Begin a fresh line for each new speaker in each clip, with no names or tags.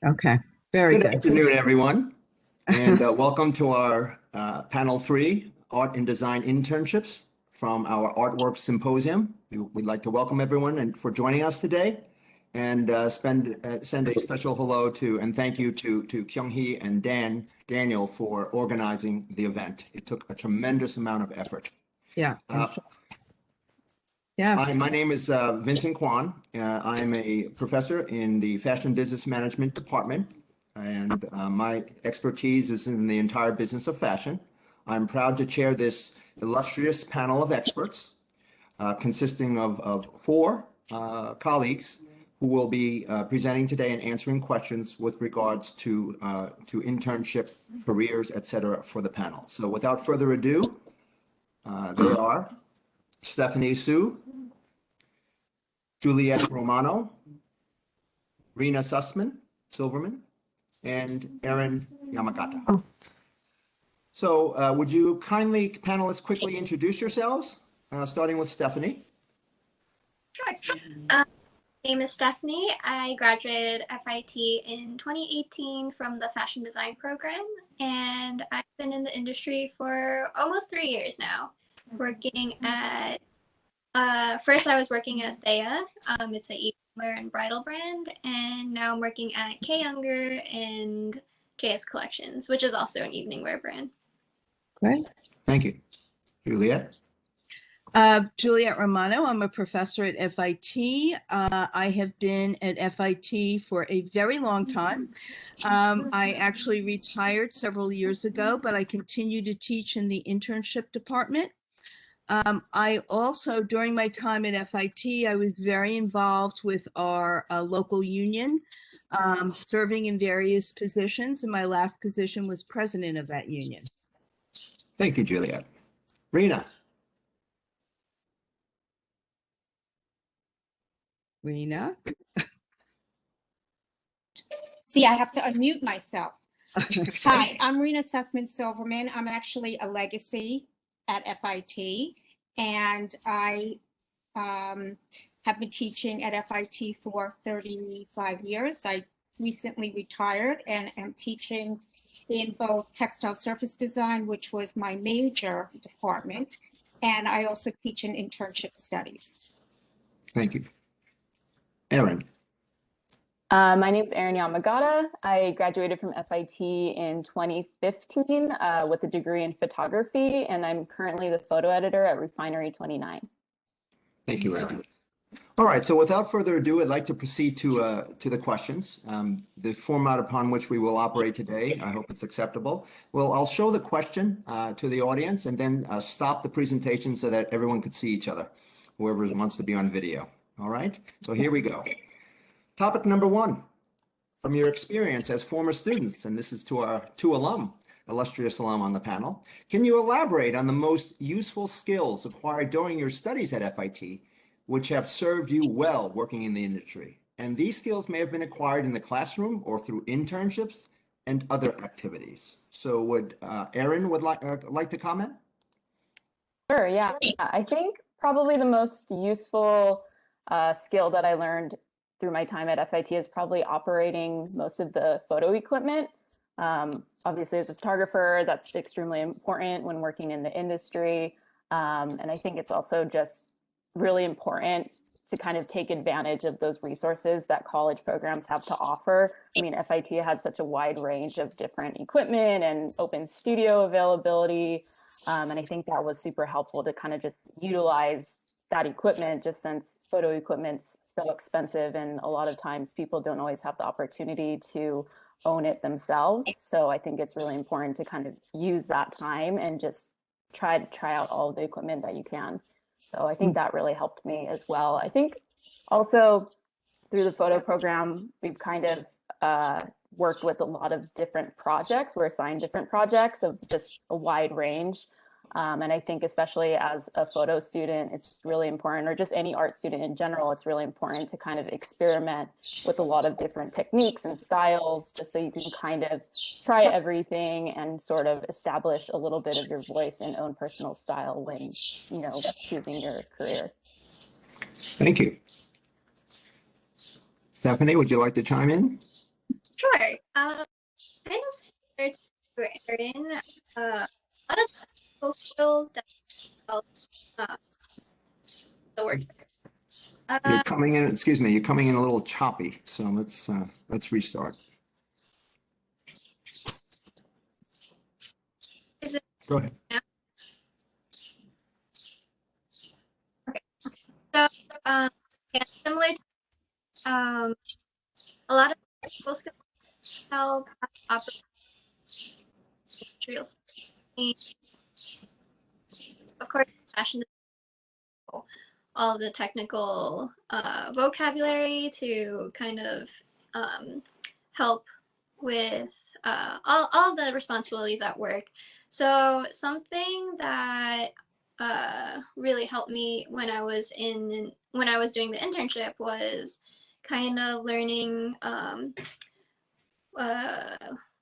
Okay, very
Good
good.
afternoon, everyone, and welcome to our panel 3, Art and Design Internships from our Artwork Symposium. We'd like to welcome everyone and for joining us today, and send a special hello to and thank you to Kyung-hee and Daniel for organizing the event. It took a tremendous amount of effort.
Yeah. Yes.
My name is Vincent Quan. I am a professor in the Fashion Business Management Department, and my expertise is in the entire business of fashion. I'm proud to chair this illustrious panel of experts consisting of 4 colleagues who will be presenting today and answering questions with regards to internship, careers, etc. for the panel. So without further ado, they are Stephanie Su, Juliette Romano, Rena Sussman-Silverman, and Erin Yamagata. So would you kindly, panelists, quickly introduce yourselves, starting with Stephanie?
Sure. My name is Stephanie. I graduated FIT in 2018 from the fashion design program, and I've been in the industry for almost 3 years now, working at first I was working at Thea. It's an evening wear and bridal brand, and now I'm working at Unger and Cllections, which is also an evening wear brand.
Great.
Thank you. Juliette?
Juliette Romano. I'm a professor at FIT. I have been at FIT for a very long time. I actually retired several years ago, but I continue to teach in the internship department. I also, during my time at FIT, I was very involved with our local union, serving in various positions, and my last position was president of that union.
Thank you, Juliette. Rena?
Rena?
See, I have to unmute myself. Hi, I'm Rena Sussman-Silverman. I'm actually a legacy at FIT, and I have been teaching at FIT for 35 years. I recently retired and am teaching in both textile surface design, which was my major department, and I also teach in internship studies.
Thank you. Erin?
My name is Erin Yamagata. I graduated from FIT in 2015 with a degree in photography, and I'm currently the photo editor at Refinery 29.
Thank you, Erin. All right, so without further ado, I'd like to proceed to the questions. The format upon which we will operate today, I hope it's acceptable. Well, I'll show the question to the audience and then stop the presentation so that everyone could see each other, whoever wants to be on video. All right, so here we go. Topic number 1, from your experience as former students, and this is to our 2 illustrious alum on the panel. Can you elaborate on the most useful skills acquired during your studies at FIT, which have served you well working in the industry? And these skills may have been acquired in the classroom or through internships and other activities. So would Erin would like to comment?
Sure, yeah. I think probably the most useful skill that I learned through my time at FIT is probably operating most of the photo equipment. Obviously, as a photographer, that's extremely important when working in the industry. And I think it's also just really important to kind of take advantage of those resources that college programs have to offer. I mean, FIT had such a wide range of different equipment and open studio availability. And I think that was super helpful to kind of just utilize that equipment, just since photo equipment's so expensive and a lot of times people don't always have the opportunity to own it themselves. So I think it's really important to kind of use that time and just try out all of the equipment that you can. So I think that really helped me as well. I think also through the photo program, we've kind of worked with a lot of different projects. We're assigned different projects of just a wide range. And I think especially as a photo student, it's really important, or just any art student in general, it's really important to kind of experiment with a lot of different techniques and styles, just so you can kind of try everything and sort of establish a little bit of your voice and own personal style when, you know, choosing your career.
Thank you. Stephanie, would you like to chime in?
Sure. Kind of similar to Erin, a lot of technical skills that help the work.
You're coming in, excuse me, you're coming in a little choppy, so let's restart.
Is it
Go ahead.
now? Okay. So, yeah, similar to a lot of technical skills help operate industrial setting. Of course, fashion design, all the technical vocabulary to kind of help with all the responsibilities at work. So something that really helped me when I was doing the internship was kind of learning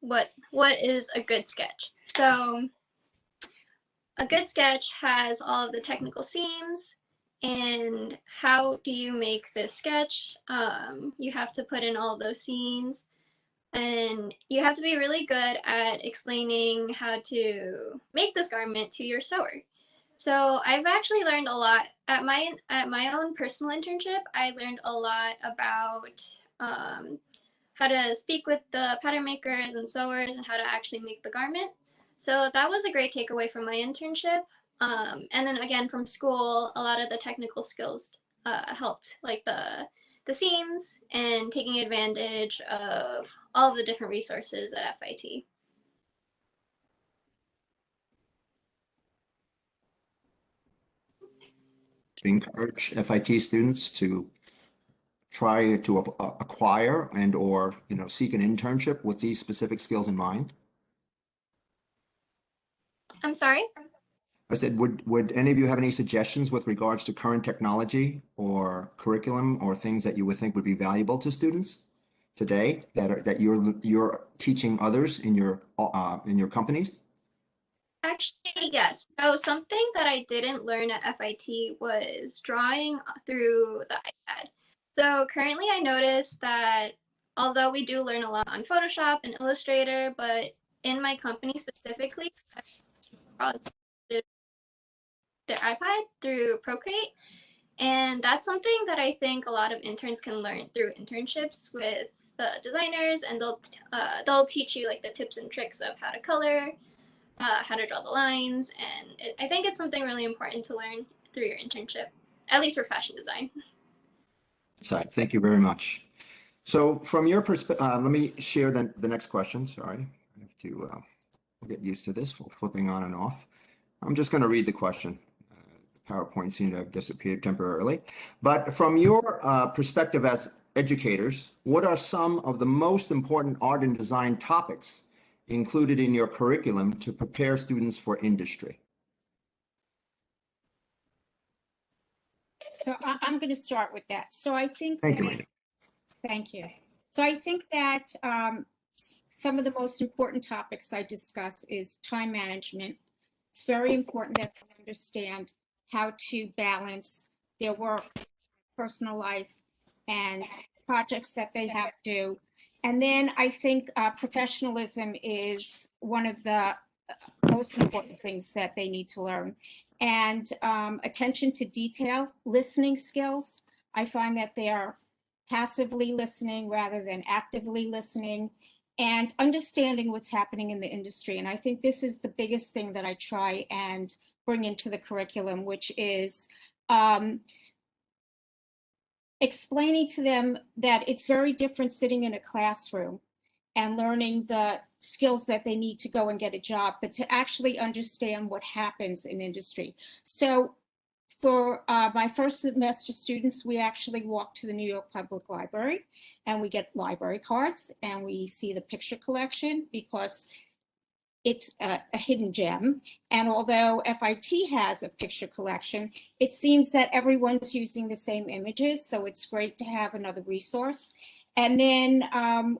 what is a good sketch. So a good sketch has all of the technical scenes, and how do you make this sketch? You have to put in all of those scenes, and you have to be really good at explaining how to make this garment to your sewer. So I've actually learned a lot at my own personal internship. I learned a lot about how to speak with the pattern makers and sewers and how to actually make the garment. So that was a great takeaway from my internship. And then again from school, a lot of the technical skills helped, like the seams and taking advantage of all of the different resources at FIT.
Encourage FIT students to try to acquire and or seek an internship with these specific skills in mind?
I'm sorry?
I said, would any of you have any suggestions with regards to current technology or curriculum or things that you would think would be valuable to students today that you're teaching others in your companies?
Actually, yes. So something that I didn't learn at FIT was drawing through the iPad. So currently I noticed that although we do learn a lot on Photoshop and Illustrator, but in my company specifically, I draw their iPad through Procreate. And that's something that I think a lot of interns can learn through internships with the designers, and they'll teach you like the tips and tricks of how to color, how to draw the lines, and I think it's something really important to learn through your internship, at least for fashion design.
Thank you very much. So from your perspective, let me share the next question. Sorry, I have to get used to this. We're flipping on and off. I'm just going to read the question. The PowerPoint seemed to have disappeared temporarily. But from your perspective as educators, what are some of the most important art and design topics included in your curriculum to prepare students for industry?
So I'm going to start with that. So I think
Thank you,
that,
Rena.
thank you. So I think that some of the most important topics I discuss is time management. It's very important that they understand how to balance their work, personal life, and projects that they have to do. And then I think professionalism is one of the most important things that they need to learn. And attention to detail, listening skills. I find that they are passively listening rather than actively listening, and understanding what's happening in the industry. And I think this is the biggest thing that I try and bring into the curriculum, which is explaining to them that it's very different sitting in a classroom and learning the skills that they need to go and get a job, but to actually understand what happens in industry. So for my first semester students, we actually walk to the New York Public Library and we get library cards and we see the picture collection because it's a hidden gem. And although FIT has a picture collection, it seems that everyone's using the same images. So it's great to have another resource. And then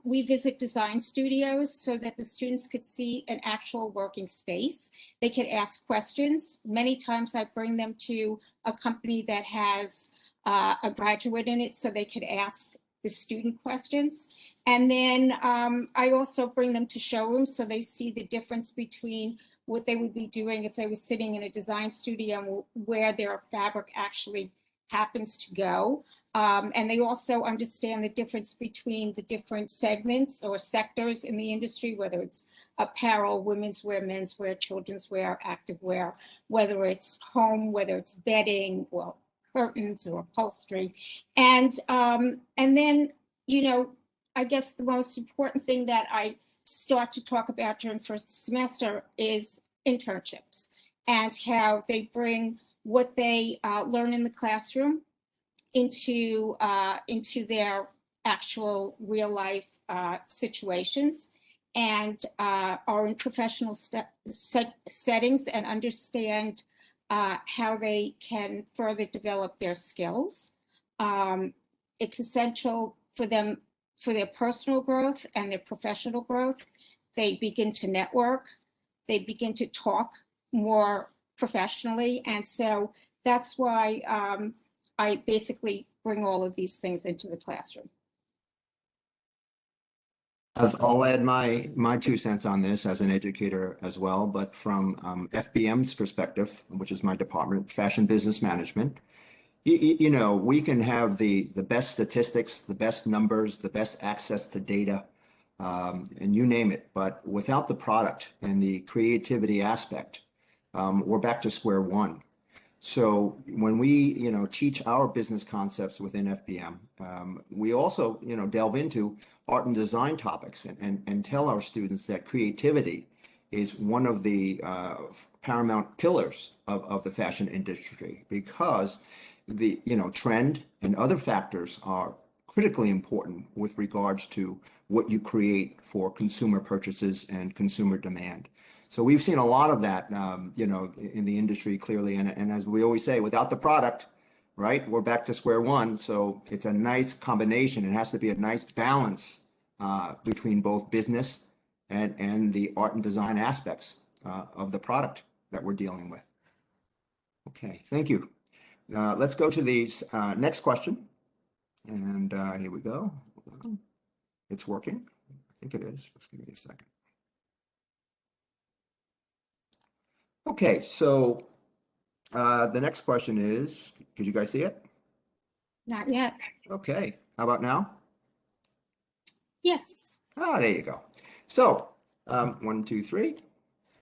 we visit design studios so that the students could see an actual working space. They could ask questions. Many times I bring them to a company that has a graduate in it so they could ask the student questions. And then I also bring them to showrooms so they see the difference between what they would be doing if they were sitting in a design studio where their fabric actually happens to go. And they also understand the difference between the different segments or sectors in the industry, whether it's apparel, women's wear, men's wear, children's wear, active wear, whether it's home, whether it's bedding, well, curtains or upholstery. And then, you know, I guess the most important thing that I start to talk about during first semester is internships and how they bring what they learn in the classroom into their actual real life situations and are in professional settings and understand how they can further develop their skills. It's essential for them for their personal growth and their professional growth. They begin to network, they begin to talk more professionally. And so that's why I basically bring all of these things into the classroom.
I'll add my 2 cents on this as an educator as well, but from FBM's perspective, which is my department, Fashion Business Management, you know, we can have the best statistics, the best numbers, the best access to data, and you name it, but without the product and the creativity aspect, we're back to square one. So when we, you know, teach our business concepts within FBM, we also, you know, delve into art and design topics and tell our students that creativity is one of the paramount pillars of the fashion industry, because the, you know, trend and other factors are critically important with regards to what you create for consumer purchases and consumer demand. So we've seen a lot of that, you know, in the industry clearly. And as we always say, without the product, right, we're back to square one. So it's a nice combination. It has to be a nice balance between both business and the art and design aspects of the product that we're dealing with. Okay, thank you. Let's go to the next question. And here we go. It's working. I think it is. Just give me a second. Okay, so the next question is, could you guys see it?
Not yet.
Okay, how about now?
Yes.
Ah, there you go. So 1, 2, 3.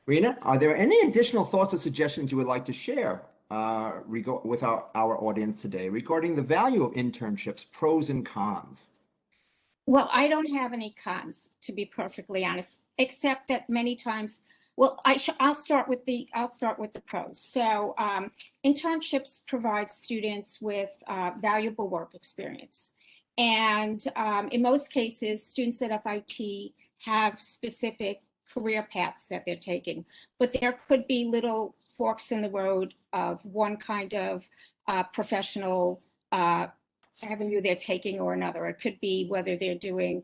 Rena, are there any additional thoughts or suggestions you would like to share with our audience today regarding the value of internships, pros and cons?
Well, I don't have any cons, to be perfectly honest, except that many times, well, I'll start with the pros. So internships provide students with valuable work experience. And in most cases, students at FIT have specific career paths that they're taking, but there could be little forks in the road of one kind of professional avenue they're taking or another. It could be whether they're doing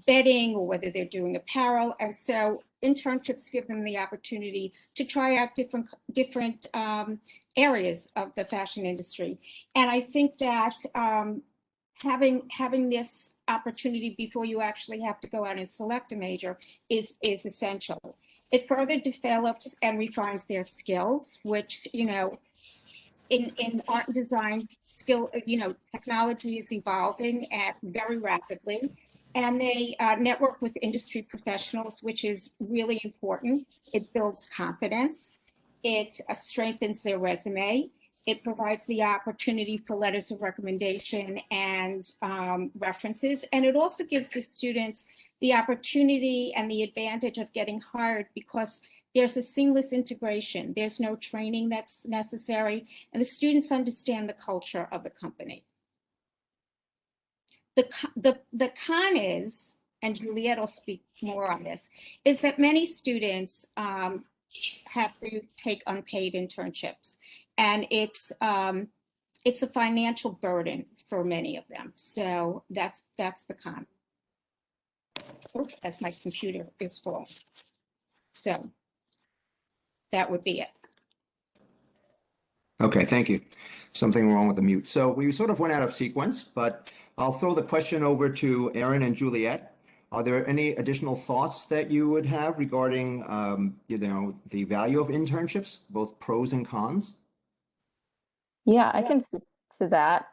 bedding or whether they're doing apparel. And so internships give them the opportunity to try out different areas of the fashion industry. And I think that having this opportunity before you actually have to go out and select a major is essential. It further develops and refines their skills, which, you know, in art and design skill, you know, technology is evolving very rapidly, and they network with industry professionals, which is really important. It builds confidence. It strengthens their resume. It provides the opportunity for letters of recommendation and references. And it also gives the students the opportunity and the advantage of getting hired because there's a seamless integration. There's no training that's necessary, and the students understand the culture of the company. The con is, and Juliette will speak more on this, is that many students have to take unpaid internships, and it's a financial burden for many of them. So that's the con. Oops, as my computer is full. So that would be it.
Okay, thank you. Something wrong with the mute. So we sort of went out of sequence, but I'll throw the question over to Erin and Juliette. Are there any additional thoughts that you would have regarding, the value of internships, both pros and cons?
Yeah, I can speak to that.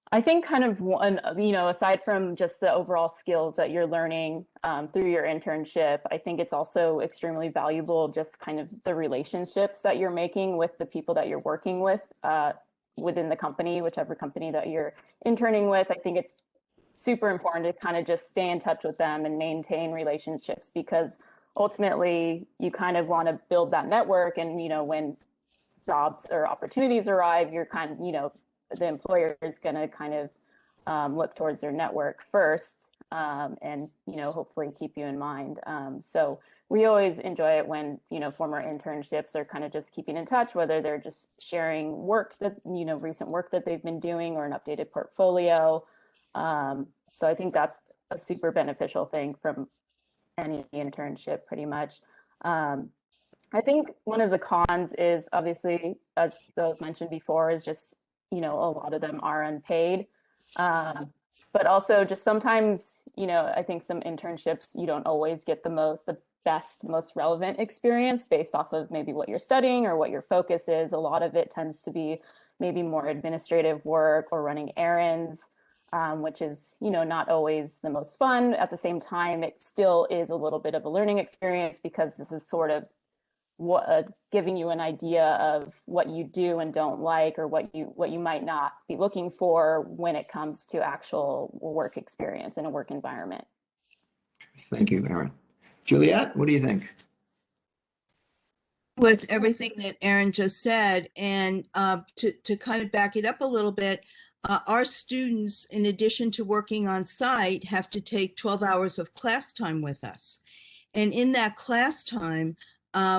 I think kind of one, aside from just the overall skills that you're learning through your internship, I think it's also extremely valuable just kind of the relationships that you're making with the people that you're working with within the company, whichever company that you're interning with. I think it's super important to kind of just stay in touch with them and maintain relationships, because ultimately you kind of want to build that network. And, when jobs or opportunities arrive, you're kind of, the employer is going to kind of look towards their network first, and hopefully keep you in mind. So we always enjoy it when former internships are kind of just keeping in touch, whether they're just sharing work that recent work that they've been doing, or an updated portfolio. So I think that's a super beneficial thing from any internship, pretty much. I think one of the cons is, obviously, as those mentioned before, is just, a lot of them are unpaid. But also just sometimes, I think some internships, you don't always get the best, most relevant experience based off of maybe what you're studying or what your focus is. A lot of it tends to be maybe more administrative work or running errands, which is, not always the most fun. At the same time, it still is a little bit of a learning experience, because this is sort of giving you an idea of what you do and don't like, or what you might not be looking for when it comes to actual work experience in a work environment.
Thank you, Erin. Juliette, what do you think?
With everything that Erin just said, and to kind of back it up a little bit, our students, in addition to working on site, have to take 12 hours of class time with us. And in that class time,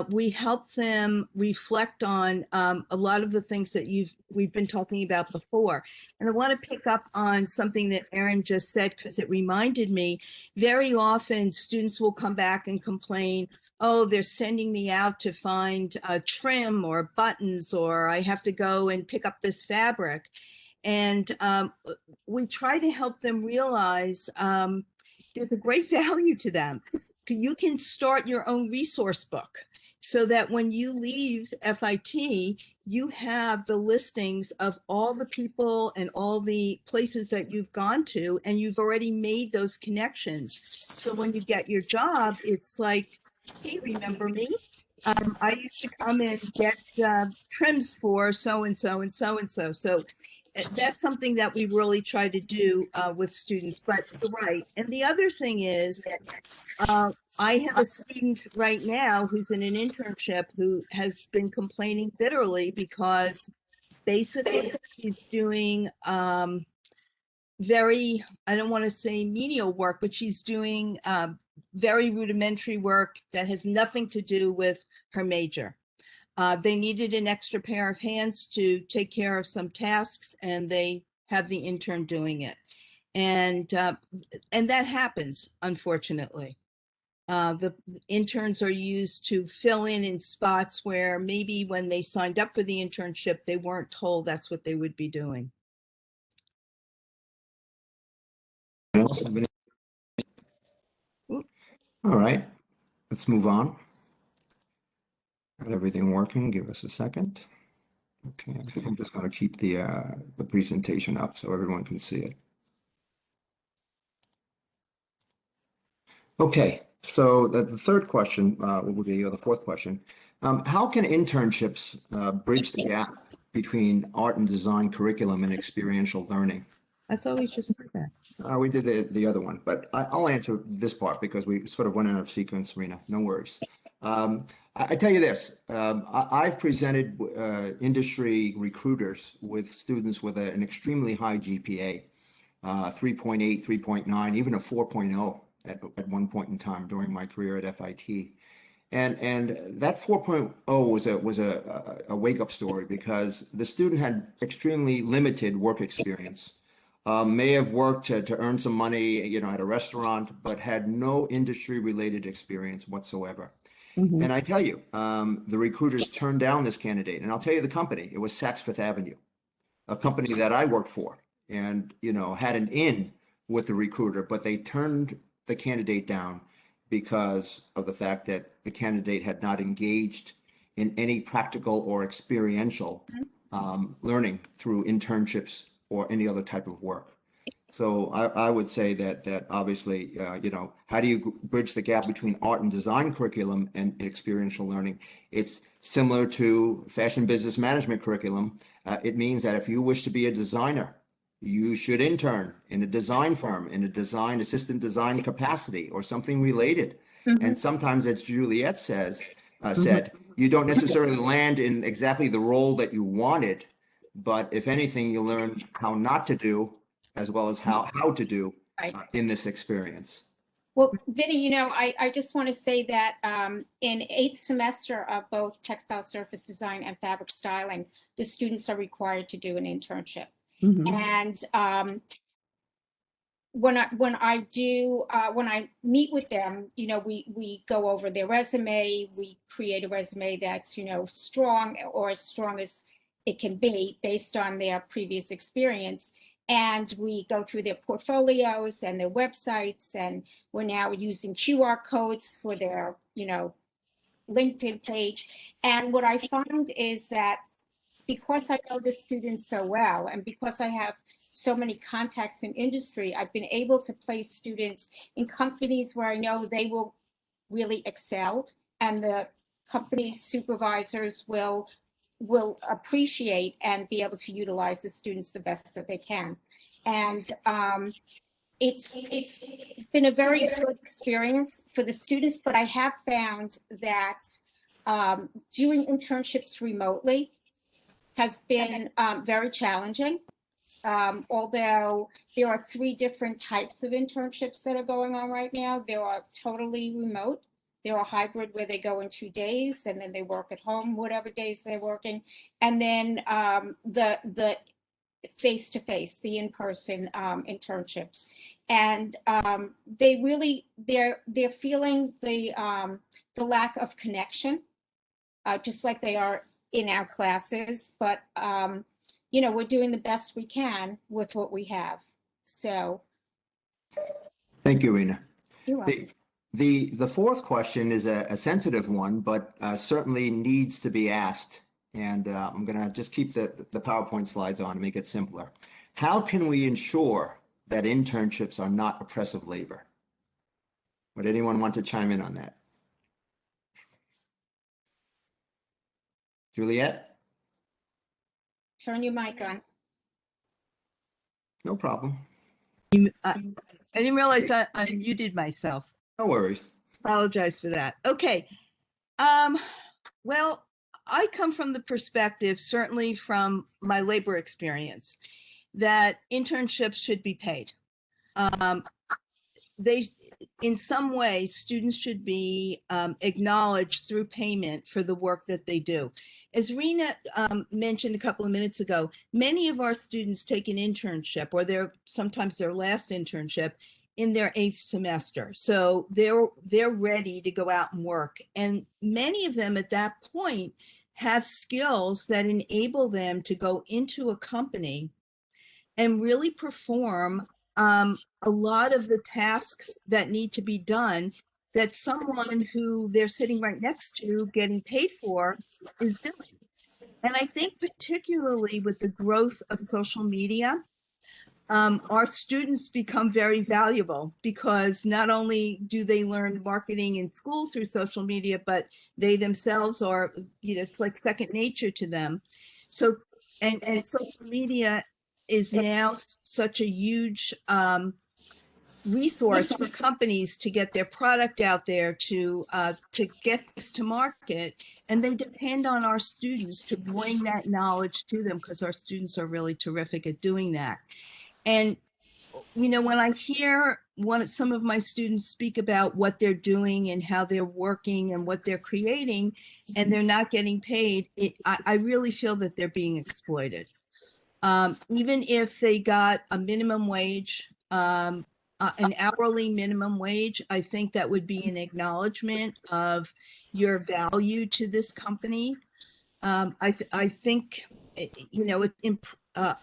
we help them reflect on a lot of the things that we've been talking about before. And I want to pick up on something that Erin just said, because it reminded me. Very often students will come back and complain, oh, they're sending me out to find trim or buttons, or I have to go and pick up this fabric. And we try to help them realize there's a great value to them. You can start your own resource book, so that when you leave FIT, you have the listings of all the people and all the places that you've gone to, and you've already made those connections. So when you get your job, it's like, hey, remember me? I used to come and get trims for so-and-so and so-and-so. So that's something that we really try to do with students. But you're right. And the other thing is, I have a student right now who's in an internship who has been complaining bitterly, because basically she's doing very, I don't want to say menial work, but she's doing very rudimentary work that has nothing to do with her major. They needed an extra pair of hands to take care of some tasks, and they have the intern doing it. And that happens, unfortunately. The interns are used to fill in spots where maybe when they signed up for the internship, they weren't told that's what they would be doing.
All right, let's move on. Got everything working? Give us a second. Okay, I think I'm just going to keep the presentation up so everyone can see it. Okay, so the third question will be, or the fourth question. How can internships bridge the gap between art and design curriculum and experiential learning?
I thought we just did that.
We did the other one, but I'll answer this part because we sort of went out of sequence, Rena. No worries. I tell you this, I've presented industry recruiters with students with an extremely high GPA, 3.8, 3.9, even a 4.0 at one point in time during my career at FIT. And that 4.0 was a wake-up story, because the student had extremely limited work experience. May have worked to earn some money, at a restaurant, but had no industry-related experience whatsoever. Mm-hmm. And I tell you, the recruiters turned down this candidate, and I'll tell you the company. It was Saks Fifth Avenue, a company that I worked for. and, you know, had an in with the recruiter, but they turned the candidate down because of the fact that the candidate had not engaged in any practical or experiential learning through internships or any other type of work. So I would say that obviously, you know, how do you bridge the gap between art and design curriculum and experiential learning? It's similar to fashion business management curriculum. It means that if you wish to be a designer, you should intern in a design firm, in a design assistant design capacity or something related. And sometimes, as Juliette said, you don't necessarily land in exactly the role that you wanted, but if anything, you learn how not to do as well as how to do in this experience.
Well, Vinny, you know, I just want to say that in 8th semester of both textile surface design and fabric styling, the students are required to do an internship. And when I meet with them, you know, we go over their resume, we create a resume that's, you know, strong or as strong as it can be based on their previous experience. And we go through their portfolios and their websites, and we're now using QR codes for their, you know, LinkedIn page. And what I find is that because I know the students so well, and because I have so many contacts in industry, I've been able to place students in companies where I know they will really excel, and the company supervisors will appreciate and be able to utilize the students the best that they can. And it's been a very good experience for the students, but I have found that doing internships remotely has been very challenging. Although there are 3 different types of internships that are going on right now. There are totally remote. There are hybrid, where they go in 2 days and then they work at home, whatever days they're working. And then the face-to-face, the in-person internships. And they really, they're feeling the lack of connection, just like they are in our classes. But you know, we're doing the best we can with what we have. So.
Thank you, Rena.
You're welcome.
The 4th question is a sensitive one, but certainly needs to be asked. And I'm going to just keep the PowerPoint slides on to make it simpler. How can we ensure that internships are not oppressive labor? Would anyone want to chime in on that? Juliette?
Turn your mic on.
No problem.
I didn't realize I muted myself.
No worries.
Apologize for that. Okay. Well, I come from the perspective, certainly from my labor experience, that internships should be paid. In some way, students should be acknowledged through payment for the work that they do. As Rena mentioned a couple of minutes ago, many of our students take an internship, or sometimes their last internship, in their 8th semester. So they're ready to go out and work. And many of them at that point have skills that enable them to go into a company and really perform a lot of the tasks that need to be done that someone who they're sitting right next to getting paid for is doing. And I think particularly with the growth of social media, our students become very valuable, because not only do they learn marketing in school through social media, but they themselves are, you know, it's like second nature to them. So, and social media is now such a huge resource for companies to get their product out there, to get this to market, and they depend on our students to bring that knowledge to them, because our students are really terrific at doing that. And you know, when I hear some of my students speak about what they're doing and how they're working and what they're creating, and they're not getting paid, I really feel that they're being exploited. Even if they got a minimum wage, an hourly minimum wage, I think that would be an acknowledgement of your value to this company. I think, you know,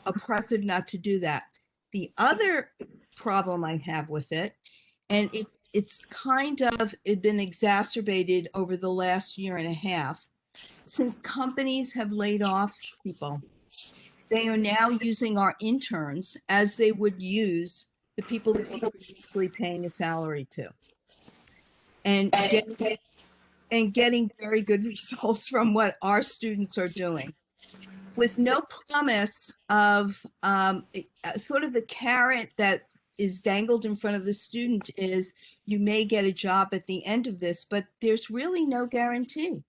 oppressive not to do that. The other problem I have with it, and it's kind of been exacerbated over the last year and a half, since companies have laid off people. They are now using our interns as they would use the people that they were previously paying a salary to, and getting very good results from what our students are doing, with no promise of sort of the carrot that is dangled in front of the student is you may get a job at the end of this, but there's really no guarantee,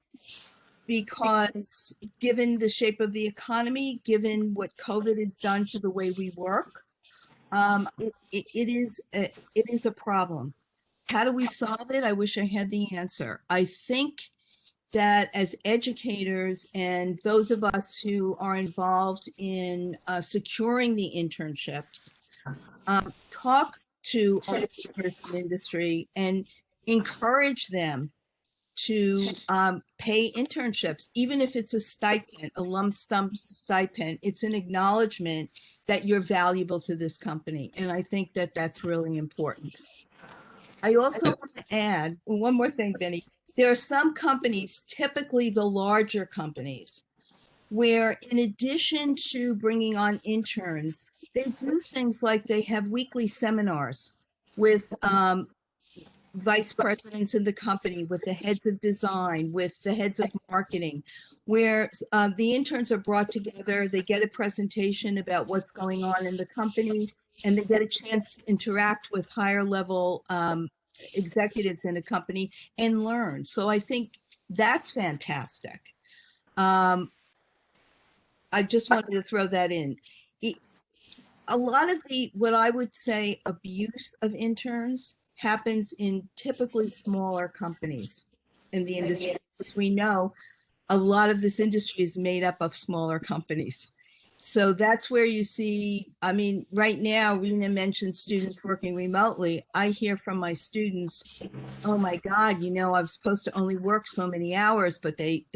because given the shape of the economy, given what COVID has done to the way we work, it is a problem. How do we solve it? I wish I had the answer. I think that as educators and those of us who are involved in securing the internships, talk to our peers in industry and encourage them to pay internships, even if it's a stipend, a lump sum stipend. It's an acknowledgement that you're valuable to this company. And I think that that's really important. I also want to add one more thing, Benny. There are some companies, typically the larger companies, where in addition to bringing on interns, they do things like they have weekly seminars with vice presidents in the company, with the heads of design, with the heads of marketing, where the interns are brought together, they get a presentation about what's going on in the company, and they get a chance to interact with higher level executives in a company and learn. So I think that's fantastic. I just wanted to throw that in. A lot of the, what I would say, abuse of interns happens in typically smaller companies in the industry, because we know a lot of this industry is made up of smaller companies. So that's where you see, I mean, right now, Rena mentioned students working remotely. I hear from my students, oh my God, you know, I'm supposed to only work so many hours, but they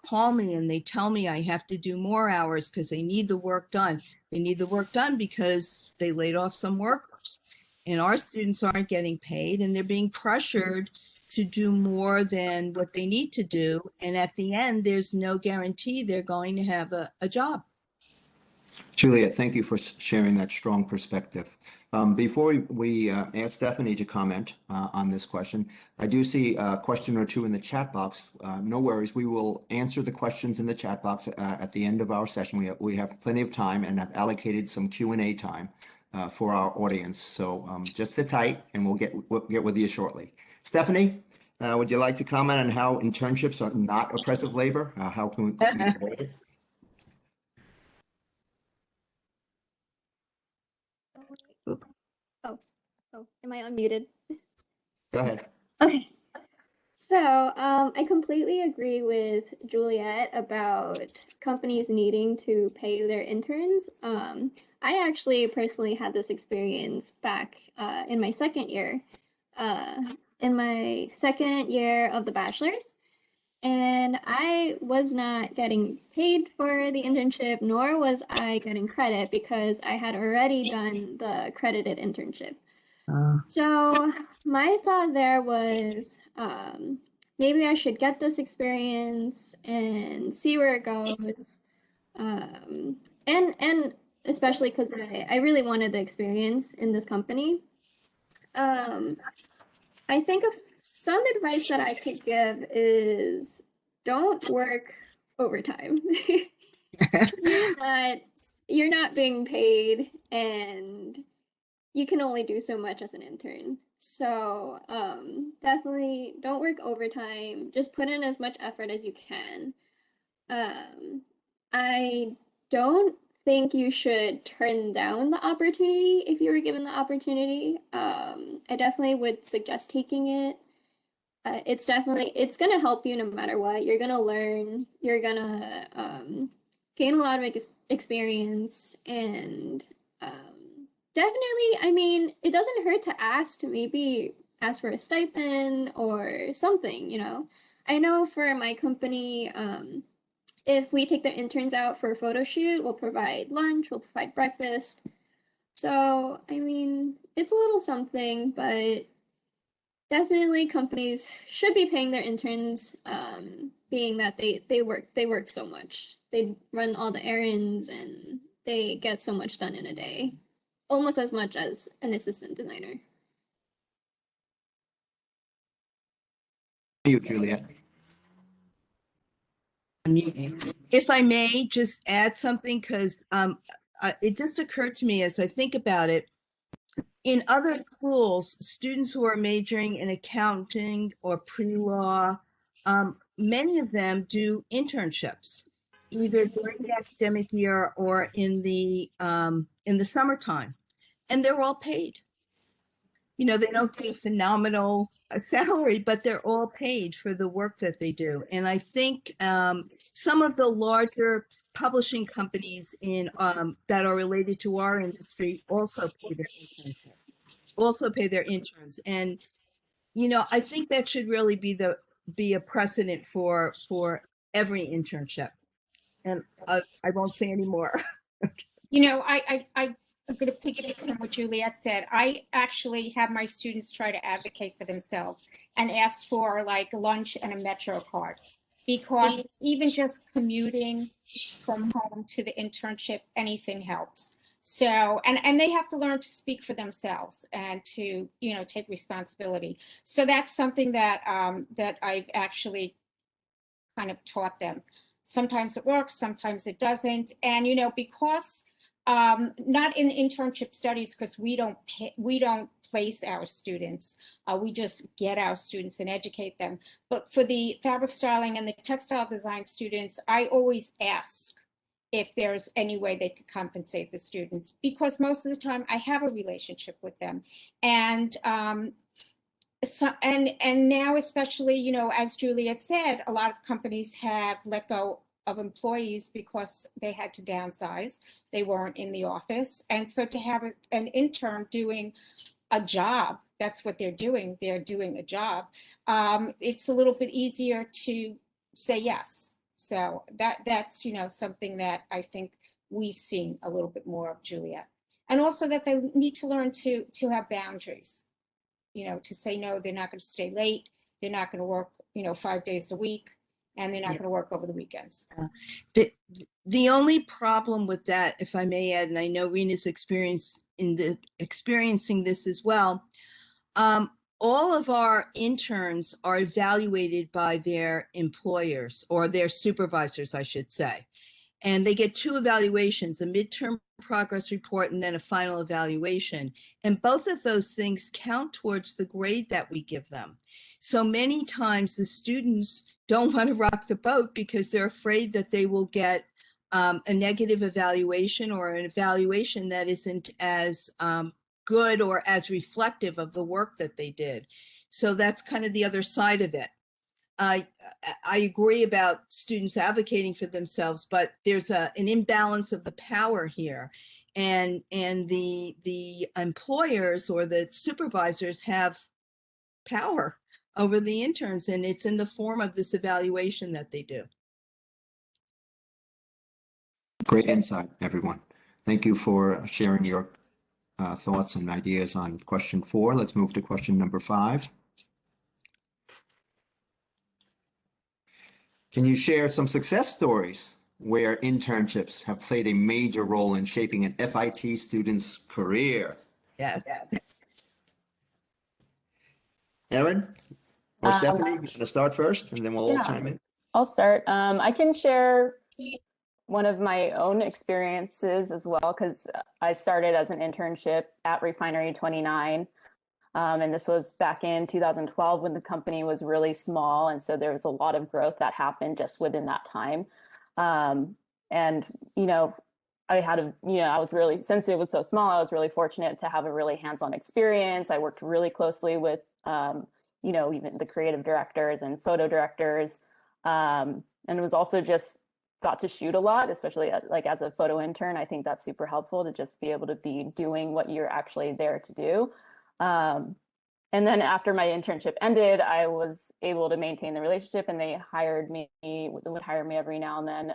call me and they tell me I have to do more hours because they need the work done. They need the work done because they laid off some workers. And our students aren't getting paid, and they're being pressured to do more than what they need to do. And at the end, there's no guarantee they're going to have a job.
Juliette, thank you for sharing that strong perspective. Before we ask Stephanie to comment on this question, I do see a question or two in the chat box. No worries, we will answer the questions in the chat box at the end of our session. We have plenty of time and have allocated some Q&A time for our audience. So just sit tight and we'll get with you shortly. Stephanie, would you like to comment on how internships are not oppressive labor? How can we avoid it?
Oh, am I unmuted?
Go ahead.
Okay. So I completely agree with Juliette about companies needing to pay their interns. I actually personally had this experience back in my second year of the bachelor's. And I was not getting paid for the internship, nor was I getting credit because I had already done the accredited internship. So my thought there was maybe I should get this experience and see where it goes. And especially because I really wanted the experience in this company. I think some advice that I could give is don't work overtime. You're not being paid, and you can only do so much as an intern. So definitely don't work overtime. Just put in as much effort as you can. I don't think you should turn down the opportunity if you were given the opportunity. I definitely would suggest taking it. It's going to help you no matter what. You're going to learn, you're going to gain a lot of experience, and definitely, I mean, it doesn't hurt to maybe ask for a stipend or something, you know. I know for my company, if we take the interns out for a photo shoot, we'll provide lunch, we'll provide breakfast. So, I mean, it's a little something, but definitely companies should be paying their interns, being that they work so much. They run all the errands and they get so much done in a day, almost as much as an assistant designer.
You, Juliette.
If I may just add something, because it just occurred to me as I think about it, in other schools, students who are majoring in accounting or pre-law, many of them do internships, either during the academic year or in the summertime, and they're all paid. You know, they don't get a phenomenal salary, but they're all paid for the work that they do. And I think some of the larger publishing companies in that are related to our industry also pay their internships, also pay their interns. And you know, I think that should really be a precedent for every internship. And I won't say any more.
You know, I'm going to piggyback on what Juliette said. I actually have my students try to advocate for themselves and ask for like lunch and a Metro card, because even just commuting from home to the internship, anything helps. So, and they have to learn to speak for themselves and to, you know, take responsibility. So that's something that that I've actually kind of taught them. Sometimes it works, sometimes it doesn't. And, you know, because not in internship studies, because we don't place our students. We just get our students and educate them. But for the fabric styling and the textile design students, I always ask if there's any way they could compensate the students, because most of the time I have a relationship with them. And so, and now, especially, you know, as Juliette said, a lot of companies have let go of employees because they had to downsize. They weren't in the office. And so to have an intern doing a job, that's what they're doing. They're doing a job. It's a little bit easier to say yes. So that's, you know, something that I think we've seen a little bit more of, Juliette. And also that they need to learn to have boundaries. You know, to say no, they're not going to stay late. They're not going to work, you know, 5 days a week, and they're not going to work over the weekends.
The only problem with that, if I may add, and I know Rena's experiencing this as well, all of our interns are evaluated by their employers, or their supervisors, I should say. And they get 2 evaluations, a midterm progress report and then a final evaluation. And both of those things count towards the grade that we give them. So many times the students don't want to rock the boat because they're afraid that they will get a negative evaluation, or an evaluation that isn't as good or as reflective of the work that they did. So that's kind of the other side of it. I agree about students advocating for themselves, but there's an imbalance of the power here, and the employers or the supervisors have power over the interns, and it's in the form of this evaluation that they do.
Great insight, everyone. Thank you for sharing your thoughts and ideas on question 4. Let's move to question number 5. Can you share some success stories where internships have played a major role in shaping an FIT student's career?
Yes.
Erin or Stephanie, you want to start first, and then we'll all chime in?
I'll start. I can share one of my own experiences as well, because I started as an internship at Refinery 29. And this was back in 2012 when the company was really small. And so there was a lot of growth that happened just within that time. And, you know, I was really, since it was so small, I was really fortunate to have a really hands-on experience. I worked really closely with, you know, even the creative directors and photo directors. And it was also just got to shoot a lot, especially like as a photo intern. I think that's super helpful to just be able to be doing what you're actually there to do. And then after my internship ended, I was able to maintain the relationship, and they would hire me every now and then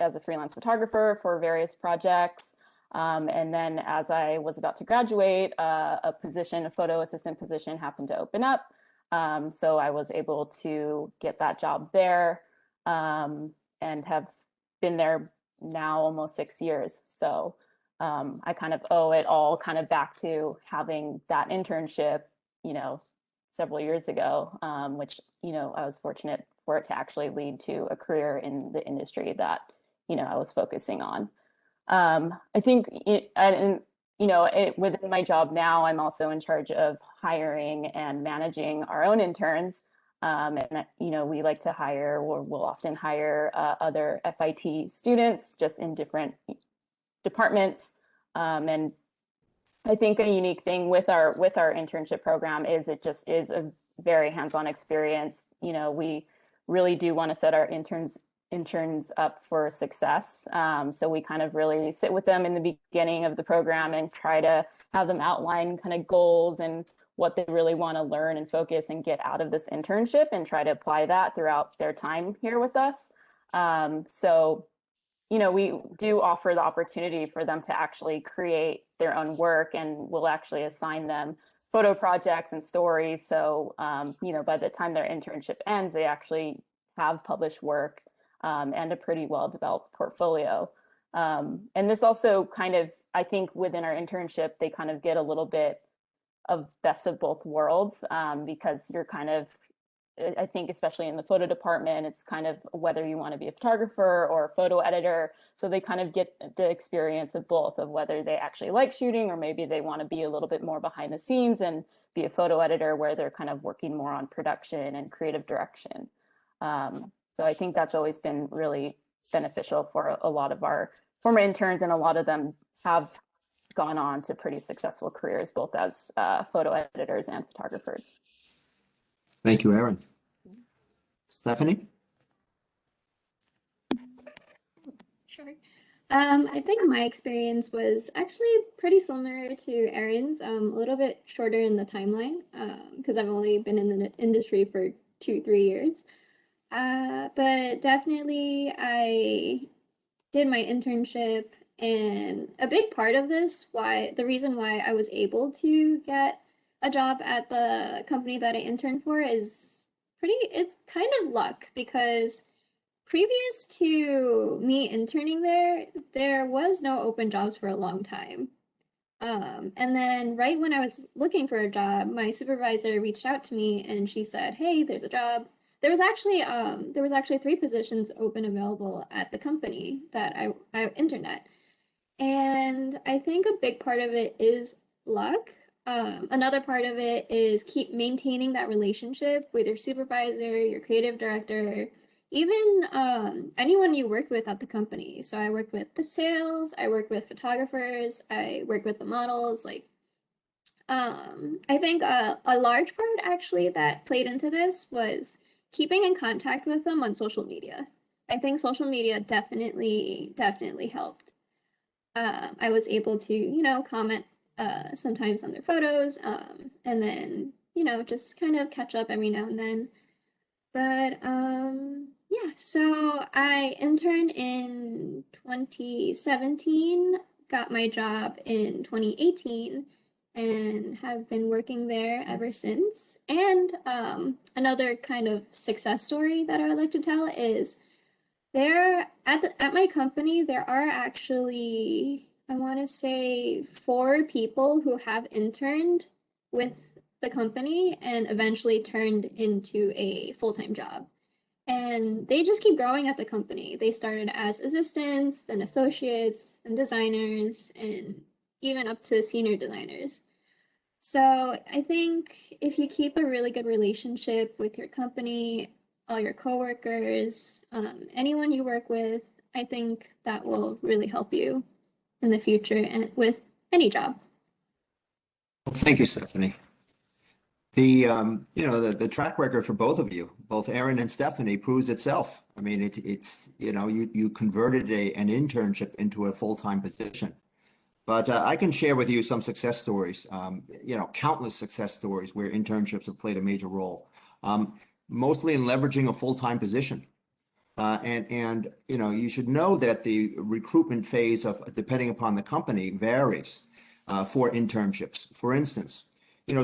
as a freelance photographer for various projects. And then as I was about to graduate, a photo assistant position happened to open up. So I was able to get that job there, and have been there now almost 6 years. So I kind of owe it all kind of back to having that internship, several years ago, which, I was fortunate for it to actually lead to a career in the industry that, I was focusing on. I think, within my job now, I'm also in charge of hiring and managing our own interns. And, we like to hire, or we'll often hire other FIT students just in different departments. And I think a unique thing with our internship program is it just is a very hands-on experience. We really do want to set our interns up for success. So we kind of really sit with them in the beginning of the program and try to have them outline kind of goals and what they really want to learn and focus and get out of this internship, and try to apply that throughout their time here with us. So we do offer the opportunity for them to actually create their own work, and we'll actually assign them photo projects and stories. So, by the time their internship ends, they actually have published work and a pretty well-developed portfolio. And this also kind of, I think within our internship, they kind of get a little bit of best of both worlds, because you're kind of, I think especially in the photo department, it's kind of whether you want to be a photographer or a photo editor. So they kind of get the experience of both, of whether they actually like shooting, or maybe they want to be a little bit more behind the scenes and be a photo editor where they're kind of working more on production and creative direction. So I think that's always been really beneficial for a lot of our former interns, and a lot of them have gone on to pretty successful careers, both as photo editors and photographers.
Thank you, Erin. Stephanie?
Sure. I think my experience was actually pretty similar to Erin's, a little bit shorter in the timeline, because I've only been in the industry for 2-3 years. But definitely I did my internship, and a big part of this, the reason why I was able to get a job at the company that I interned for it's kind of luck, because previous to me interning there was no open jobs for a long time. And then right when I was looking for a job, my supervisor reached out to me and she said, "Hey, there's a job." There was actually 3 positions open available at the company that I interned at. And I think a big part of it is luck. Another part of it is keep maintaining that relationship with your supervisor, your creative director, even anyone you work with at the company. So I worked with the sales, I worked with photographers, I worked with the models. I think a large part actually that played into this was keeping in contact with them on social media. I think social media definitely helped. I was able to, comment sometimes on their photos, and then, just kind of catch up every now and then. But yeah, so I interned in 2017, got my job in 2018, and have been working there ever since. And another kind of success story that I would like to tell is at my company, there are actually, I want to say, 4 people who have interned with the company and eventually turned into a full-time job. And they just keep growing at the company. They started as assistants, then associates, and designers, and even up to senior designers. So I think if you keep a really good relationship with your company, all your coworkers, anyone you work with, I think that will really help you in the future and with any job.
Well, thank you, Stephanie. The track record for both of you, both Erin and Stephanie, proves itself. I mean, you converted an internship into a full-time position. But I can share with you some success stories, countless success stories where internships have played a major role, mostly in leveraging a full-time position. And you should know that the recruitment phase depending upon the company varies for internships. For instance,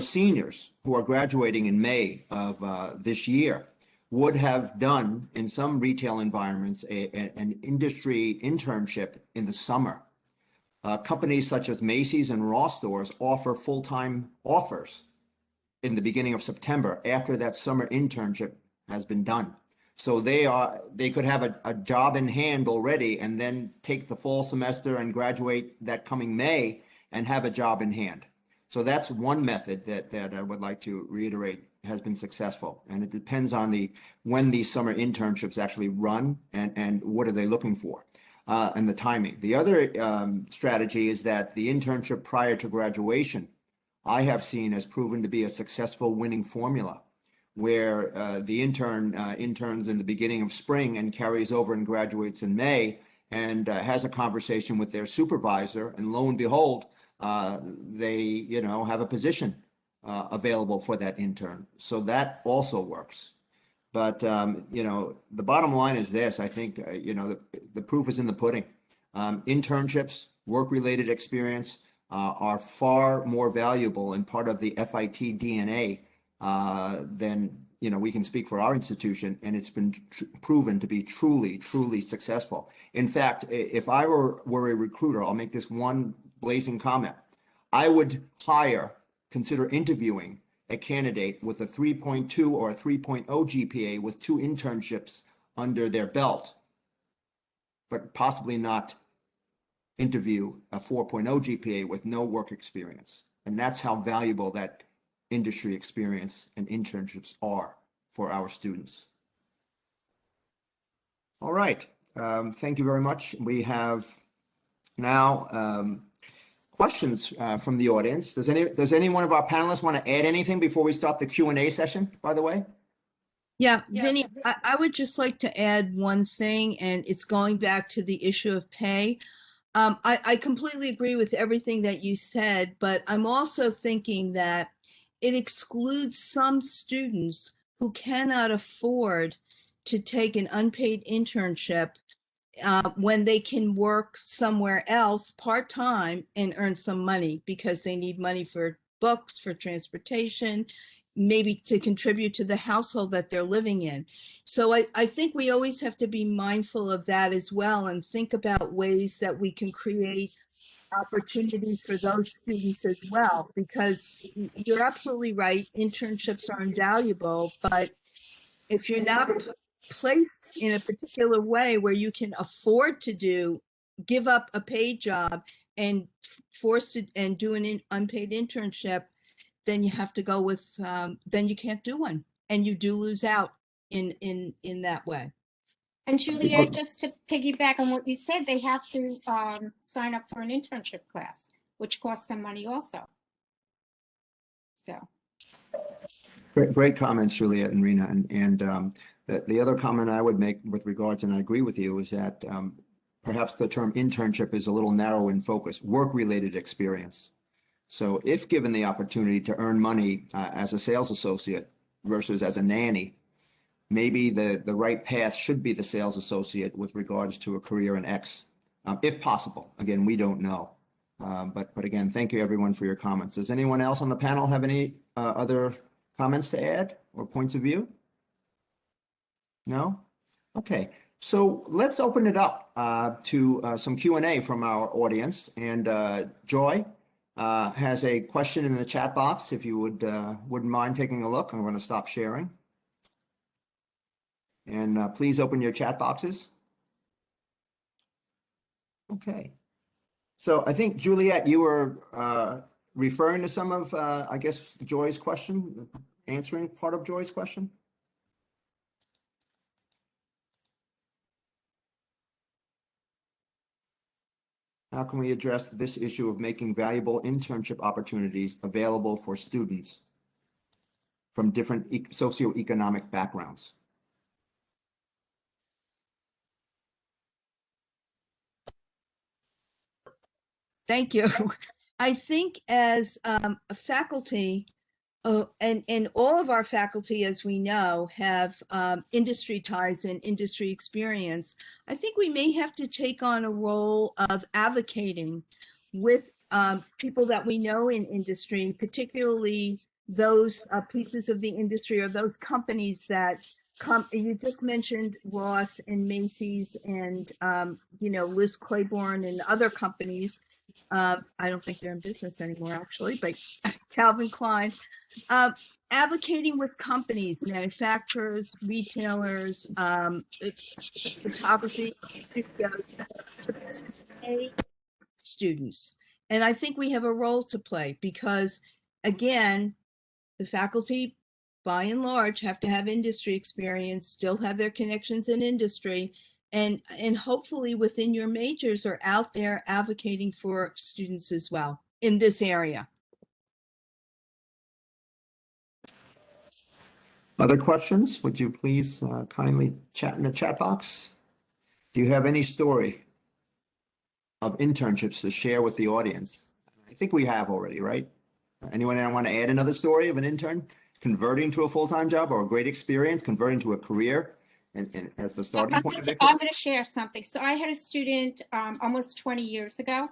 seniors who are graduating in May of this year would have done in some retail environments an industry internship in the summer. Companies such as Macy's and Ross stores offer full-time offers in the beginning of September after that summer internship has been done. So they could have a job in hand already and then take the fall semester and graduate that coming May and have a job in hand. So that's one method that I would like to reiterate has been successful. And it depends on when these summer internships actually run and what are they looking for and the timing. The other strategy is that the internship prior to graduation, I have seen has proven to be a successful winning formula, where the intern interns in the beginning of spring and carries over and graduates in May and has a conversation with their supervisor, and lo and behold, they have a position available for that intern. So that also works. But the bottom line is this: I think the proof is in the pudding. Internships, work-related experience, are far more valuable and part of the FIT DNA then we can speak for our institution, and it's been proven to be truly successful. In fact, if I were a recruiter, I'll make this one blazing comment. I would consider interviewing a candidate with a 3.2 or a 3.0 GPA with 2 internships under their belt, but possibly not interview a 4.0 GPA with no work experience. And that's how valuable that industry experience and internships are for our students. All right, thank you very much. We have now questions from the audience. Does any one of our panelists want to add anything before we start the Q&A session, by the way?
Yeah, Vinny, I would just like to add one thing, and it's going back to the issue of pay. I completely agree with everything that you said, but I'm also thinking that it excludes some students who cannot afford to take an unpaid internship when they can work somewhere else part-time and earn some money because they need money for books, for transportation, maybe to contribute to the household that they're living in. So I think we always have to be mindful of that as well and think about ways that we can create opportunities for those students as well, because you're absolutely right, internships are invaluable, but if you're not placed in a particular way where you can afford to give up a paid job and force it and do an unpaid internship, then you have to go with then you can't do one, and you do lose out in that way.
And Juliette, just to piggyback on what you said, they have to sign up for an internship class, which costs them money also. So.
Great comments, Juliette and Rena. And the other comment I would make with regards, and I agree with you, is that perhaps the term internship is a little narrow in focus, work-related experience. So if given the opportunity to earn money as a sales associate versus as a nanny, maybe the right path should be the sales associate with regards to a career in X, if possible. Again, we don't know. But again, thank you everyone for your comments. Does anyone else on the panel have any other comments to add or points of view? No? Okay, so let's open it up to some Q&A from our audience. And Joy has a question in the chat box. If you wouldn't mind taking a look, I'm going to stop sharing. And please open your chat boxes. Okay. So I think, Juliette, you were referring to some of, I guess, Joy's question, answering part of Joy's question. How can we address this issue of making valuable internship opportunities available for students from different socioeconomic backgrounds?
Thank you. I think as a faculty, and all of our faculty, as we know, have industry ties and industry experience. I think we may have to take on a role of advocating with people that we know in industry, particularly those pieces of the industry or those companies that come. You just mentioned Ross and Macy's and, Liz Claiborne and other companies. I don't think they're in business anymore, actually, but Calvin Klein. Advocating with companies, manufacturers, retailers, photography studios to pay students. And I think we have a role to play because, again, the faculty, by and large, have to have industry experience, still have their connections in industry, and hopefully within your majors are out there advocating for students as well in this area.
Other questions? Would you please kindly chat in the chat box? Do you have any story of internships to share with the audience? I think we have already, right? Anyone want to add another story of an intern converting to a full-time job or a great experience, converting to a career and as the starting point?
I'm going to share something. So I had a student almost 20 years ago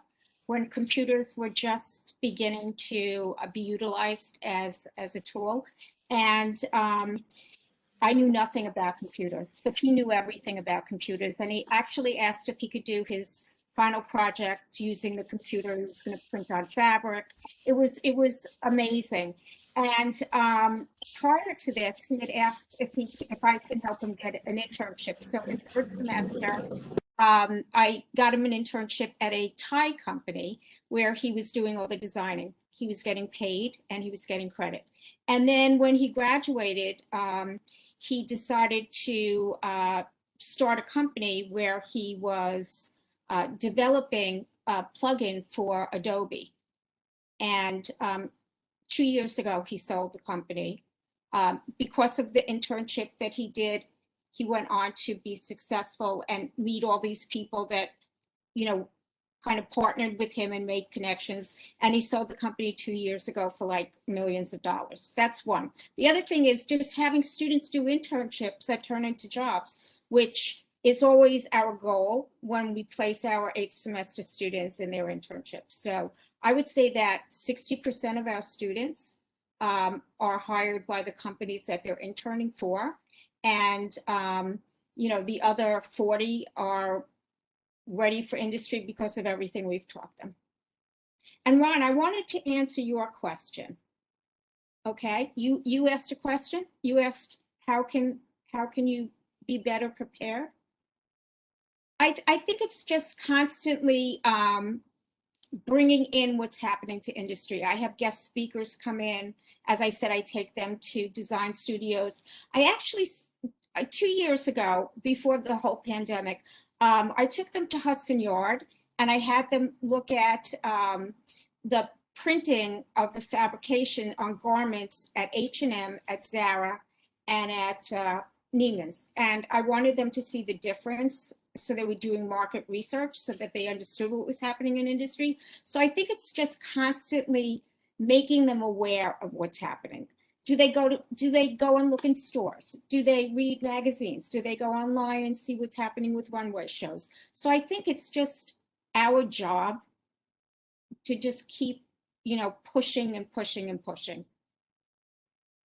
when computers were just beginning to be utilized as a tool. And I knew nothing about computers, but he knew everything about computers. And he actually asked if he could do his final project using the computer. He was going to print on fabric. It was amazing. And prior to this, he had asked if I could help him get an internship. So in third semester, I got him an internship at a tie company where he was doing all the designing. He was getting paid and he was getting credit. And then when he graduated, he decided to start a company where he was developing a plugin for Adobe. And 2 years ago, he sold the company. Because of the internship that he did, he went on to be successful and meet all these people that, kind of partnered with him and made connections. And he sold the company 2 years ago for like millions of dollars. That's one. The other thing is just having students do internships that turn into jobs, which is always our goal when we place our 8th semester students in their internships. So I would say that 60% of our students are hired by the companies that they're interning for. And, the other 40 are ready for industry because of everything we've taught them. And Ron, I wanted to answer your question. Okay, you asked a question. You asked how can you be better prepared? I think it's just constantly bringing in what's happening to industry. I have guest speakers come in. As I said, I take them to design studios. I actually 2 years ago, before the whole pandemic, I took them to Hudson Yard and I had them look at the printing of the fabrication on garments at H&M, at Zara, and at Neiman's. And I wanted them to see the difference. So they were doing market research so that they understood what was happening in industry. So I think it's just constantly making them aware of what's happening. Do they go and look in stores? Do they read magazines? Do they go online and see what's happening with runway shows? So I think it's just our job to just keep, pushing and pushing and pushing.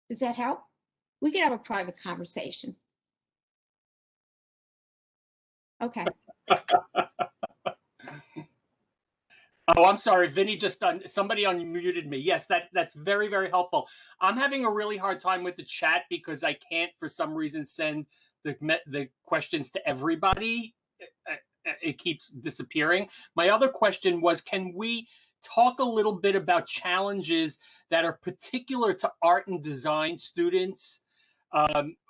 Does that help? We could have a private conversation. Okay.
Oh, I'm sorry, Vinny somebody unmuted me. Yes, that's very, very helpful. I'm having a really hard time with the chat because I can't, for some reason, send the questions to everybody. It keeps disappearing. My other question was, can we talk a little bit about challenges that are particular to art and design students,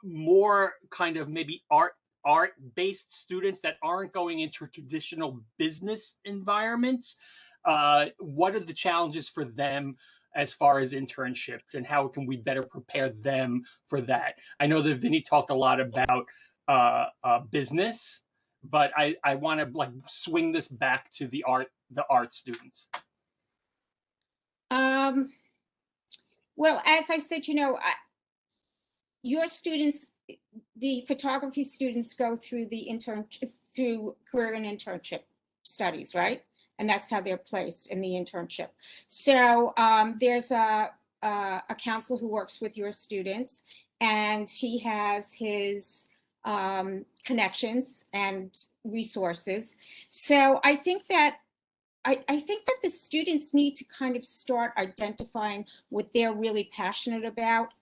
more kind of maybe art-based students that aren't going into traditional business environments? What are the challenges for them as far as internships, and how can we better prepare them for that? I know that Vinny talked a lot about business, but I want to swing this back to the art the art students?
Well, as I said, your students, the photography students go through through career and internship studies, right? And that's how they're placed in the internship. So there's a counselor who works with your students, and he has his connections and resources. So I think that the students need to kind of start identifying what they're really passionate about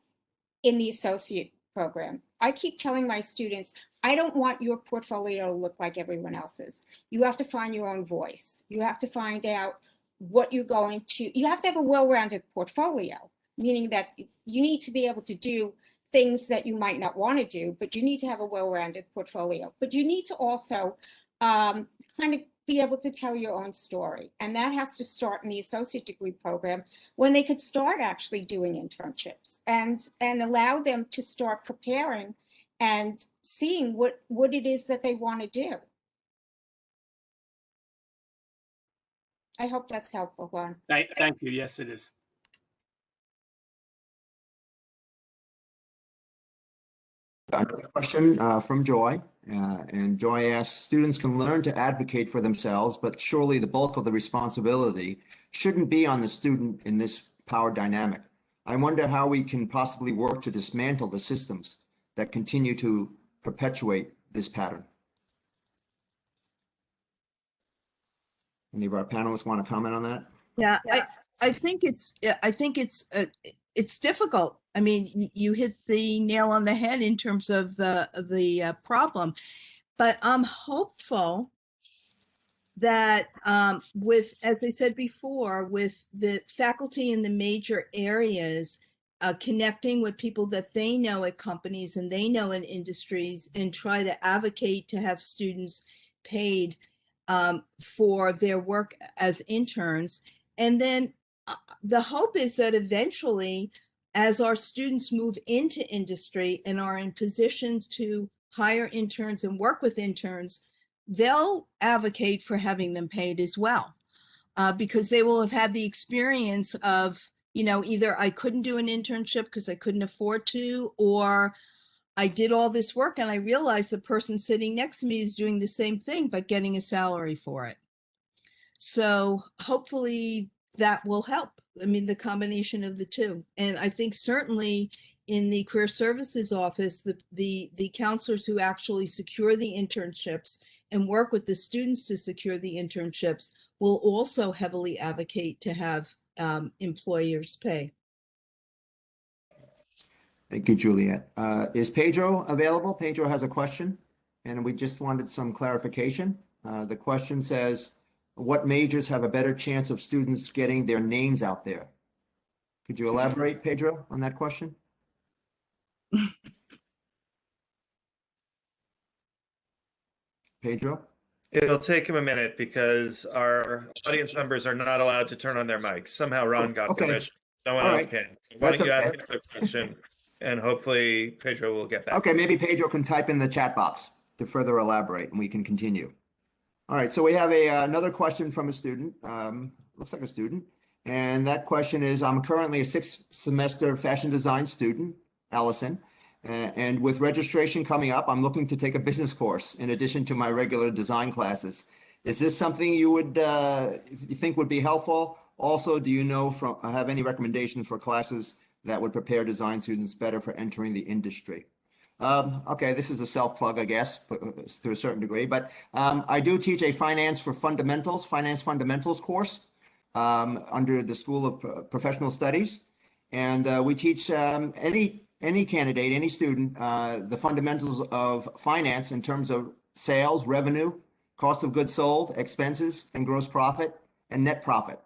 in the associate program. I keep telling my students, I don't want your portfolio to look like everyone else's. You have to find your own voice. You have to find out what you have to have a well-rounded portfolio, meaning that you need to be able to do things that you might not want to do, but you need to have a well-rounded portfolio. But you need to also kind of be able to tell your own story. And that has to start in the associate degree program when they could start actually doing internships and allow them to start preparing and seeing what it is that they want to do. I hope that's helpful, Quan.
Thank you. Yes, it is.
Another question from Joy. And Joy asks, students can learn to advocate for themselves, but surely the bulk of the responsibility shouldn't be on the student in this power dynamic. I wonder how we can possibly work to dismantle the systems that continue to perpetuate this pattern. Any of our panelists want to comment on that?
Yeah, I think it's difficult. I mean, you hit the nail on the head in terms of the problem, but I'm hopeful that with, as I said before, with the faculty in the major areas connecting with people that they know at companies and they know in industries, and try to advocate to have students paid for their work as interns. And then the hope is that eventually, as our students move into industry and are in positions to hire interns and work with interns, they'll advocate for having them paid as well, because they will have had the experience of, either I couldn't do an internship because I couldn't afford to, or I did all this work and I realized the person sitting next to me is doing the same thing, but getting a salary for it. So hopefully that will help. I mean, the combination of the two. And I think certainly in the career services office, the counselors who actually secure the internships and work with the students to secure the internships will also heavily advocate to have employers pay.
Thank you, Juliette. Is Pedro available? Pedro has a question, and we just wanted some clarification. The question says, what majors have a better chance of students getting their names out there? Could you elaborate, Pedro, on that question? Pedro?
It'll take him a minute because our audience members are not allowed to turn on their mics. Somehow Ron got permission. No one else can. Why don't you ask another question, and hopefully Pedro will get back.
Okay, maybe Pedro can type in the chat box to further elaborate, and we can continue. All right, so we have another question from a student. Looks like a student. And that question is, I'm currently a 6th semester fashion design student, Allison. And with registration coming up, I'm looking to take a business course in addition to my regular design classes. Is this something you would you think would be helpful? Also, do you know have any recommendations for classes that would prepare design students better for entering the industry? Okay, this is a self-plug, I guess, to a certain degree, but I do teach a finance fundamentals course under the School of Professional Studies. And we teach any candidate, any student, the fundamentals of finance in terms of sales, revenue, cost of goods sold, expenses, and gross profit, and net profit,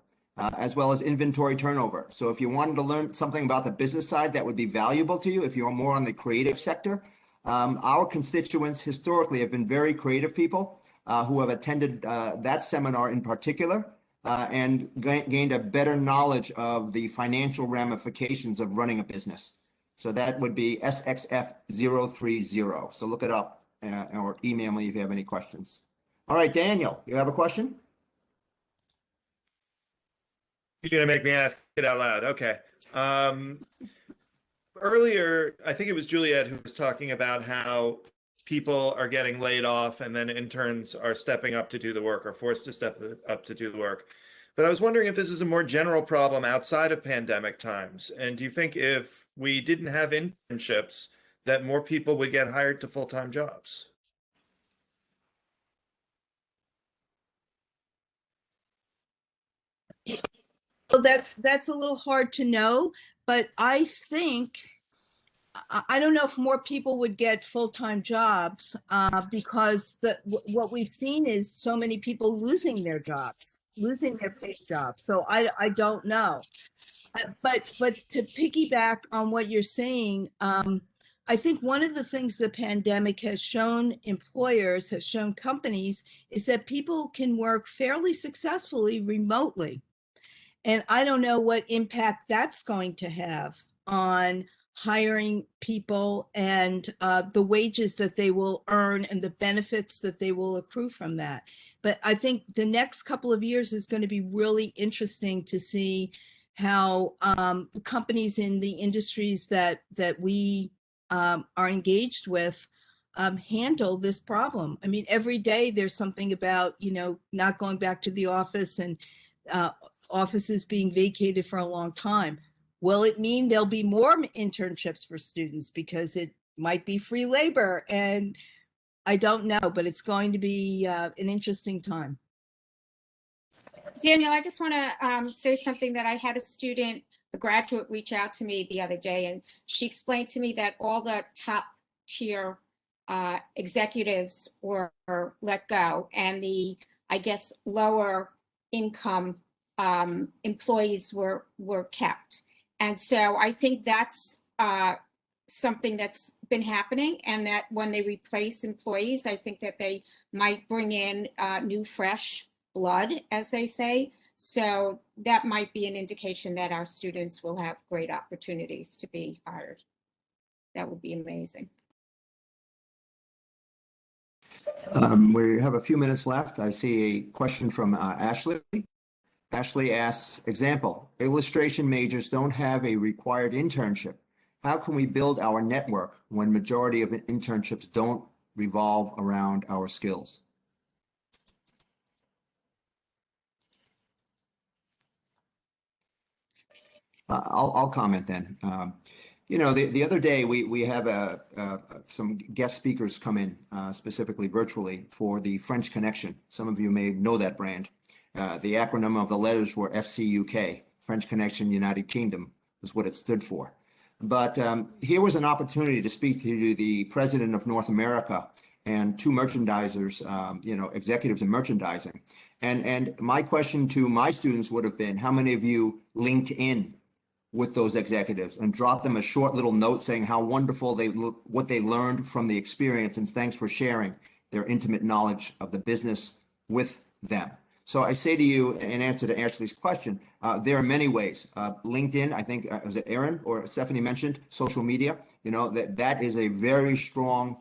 as well as inventory turnover. So if you wanted to learn something about the business side that would be valuable to you, if you're more on the creative sector, our constituents historically have been very creative people who have attended that seminar in particular and gained a better knowledge of the financial ramifications of running a business. So that would be SXF030. So look it up or email me if you have any questions. All right, Daniel, you have a question?
You're gonna make me ask it out loud. Okay. Earlier, I think it was Juliette who was talking about how people are getting laid off and then interns are stepping up to do the work or forced to step up to do the work. But I was wondering if this is a more general problem outside of pandemic times. And do you think if we didn't have internships, that more people would get hired to full-time jobs?
Well, that's a little hard to know, but I think I don't know if more people would get full-time jobs because what we've seen is so many people losing their jobs, losing their paid jobs. So I don't know. But to piggyback on what you're saying, I think one of the things the pandemic has shown employers, has shown companies, is that people can work fairly successfully remotely. And I don't know what impact that's going to have on hiring people and the wages that they will earn and the benefits that they will accrue from that. But I think the next couple of years is going to be really interesting to see how the companies in the industries that we are engaged with handle this problem. I mean, every day there's something about, not going back to the office and offices being vacated for a long time. Will it mean there'll be more internships for students because it might be free labor? And I don't know, but it's going to be an interesting time.
Daniel, I just want to say something that I had a graduate reach out to me the other day, and she explained to me that all the top tier executives were let go, and the, I guess, lower income employees were kept. And so I think that's something that's been happening, and that when they replace employees, I think that they might bring in new, fresh blood, as they say. So that might be an indication that our students will have great opportunities to be hired. That would be amazing.
We have a few minutes left. I see a question from Ashley. Ashley asks, example, illustration majors don't have a required internship. How can we build our network when majority of internships don't revolve around our skills? I'll comment then. The other day we have some guest speakers come in specifically virtually for the French Connection. Some of you may know that brand. The acronym of the letters were FCUK, French Connection United Kingdom, was what it stood for. But here was an opportunity to speak to the president of North America and two merchandisers, executives in merchandising. And my question to my students would have been, how many of you linked in with those executives and dropped them a short little note saying how wonderful what they learned from the experience, and thanks for sharing their intimate knowledge of the business with them? So I say to you, in answer to Ashley's question, there are many ways. LinkedIn, I think, was it Erin or Stephanie mentioned, social media, that is a very strong,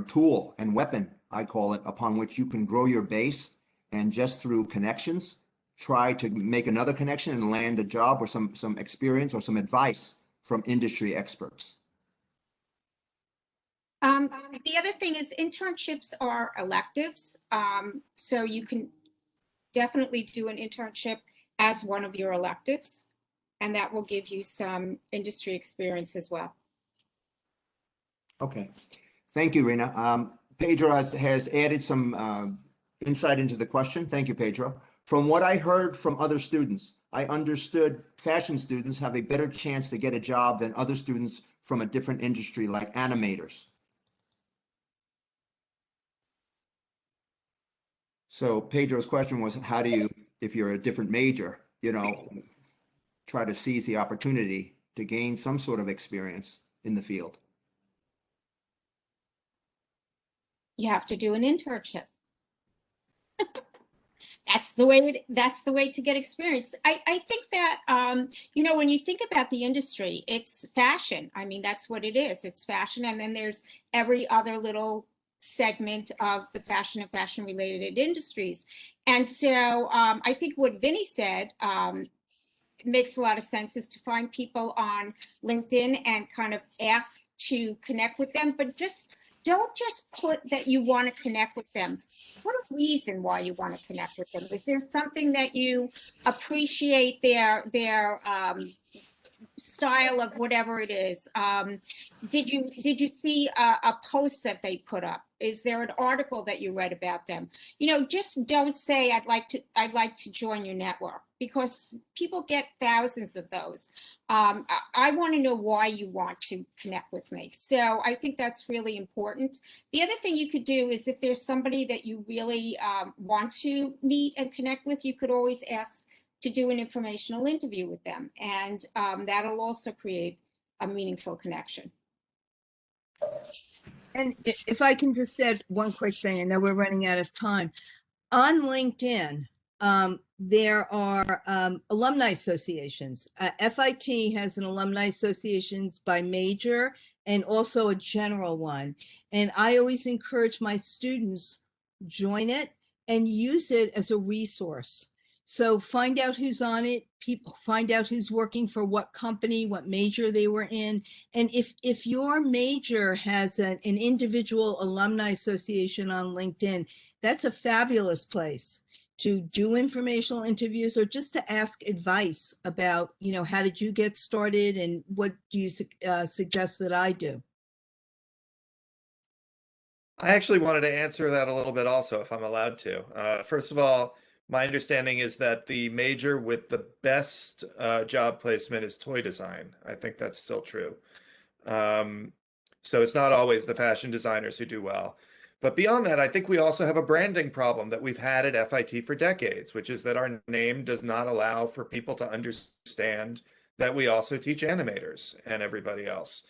tool and weapon, I call it, upon which you can grow your base, and just through connections, try to make another connection and land a job or some experience or some advice from industry experts.
The other thing is internships are electives. So you can definitely do an internship as one of your electives, and that will give you some industry experience as well.
Okay, thank you, Rena. Pedro has added some insight into the question. Thank you, Pedro. From what I heard from other students, I understood fashion students have a better chance to get a job than other students from a different industry, like animators. So Pedro's question was, how do you, if you're a different major, try to seize the opportunity to gain some sort of experience in the field?
You have to do an internship. That's the way to get experience. I think that, when you think about the industry, it's fashion. I mean, that's what it is. It's fashion. And then there's every other little segment of the fashion and fashion related industries. And so I think what Vinny said makes a lot of sense, is to find people on LinkedIn and kind of ask to connect with them, but don't just put that you want to connect with them. What a reason why you want to connect with them. Is there something that you appreciate their style of whatever it is? Did you see a post that they put up? Is there an article that you read about them? You know, just don't say I'd like to join your network, because people get thousands of those. I want to know why you want to connect with me. So I think that's really important. The other thing you could do is, if there's somebody that you really want to meet and connect with, you could always ask to do an informational interview with them, and that'll also create a meaningful connection.
And if I can just add one quick thing, I know we're running out of time. On LinkedIn, there are alumni associations. FIT has an alumni associations by major and also a general one. And I always encourage my students, join it and use it as a resource. So find out who's on it, find out who's working for what company, what major they were in. And if your major has an individual alumni association on LinkedIn, that's a fabulous place to do informational interviews, or just to ask advice about, you know, how did you get started and what do you suggest that I do?
I actually wanted to answer that a little bit also, if I'm allowed to. First of all, my understanding is that the major with the best job placement is toy design. I think that's still true. So it's not always the fashion designers who do well. But beyond that, I think we also have a branding problem that we've had at FIT for decades, which is that our name does not allow for people to understand that we also teach animators and everybody else.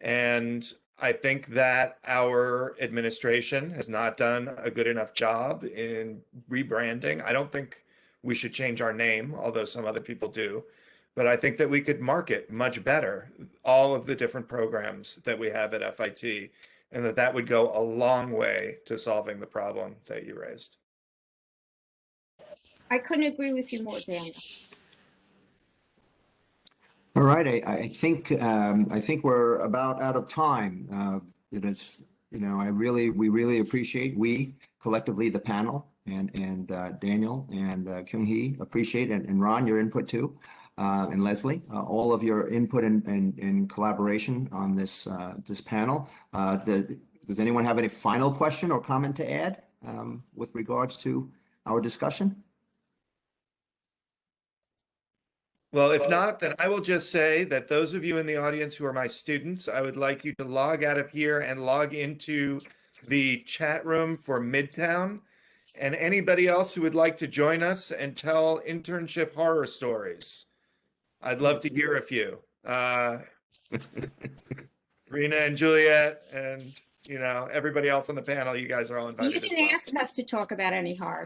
And I think that our administration has not done a good enough job in rebranding. I don't think we should change our name, although some other people do. But I think that we could market much better all of the different programs that we have at FIT, and that would go a long way to solving the problem that you raised.
I couldn't agree with you more, Daniel.
All right, I think we're about out of time. It is, you know, we really appreciate, we collectively, the panel, and Daniel and Kyung-hee appreciate, and Ron, your input too, and Leslie, all of your input and collaboration on this panel. Does anyone have any final question or comment to add with regards to our discussion?
Well, if not, then I will just say that those of you in the audience who are my students, I would like you to log out of here and log into the chat room for Midtown. And anybody else who would like to join us and tell internship horror stories, I'd love to hear a few. Rena and Juliette and, you know, everybody else on the panel, you guys are all invited.
You didn't ask us to talk about any horror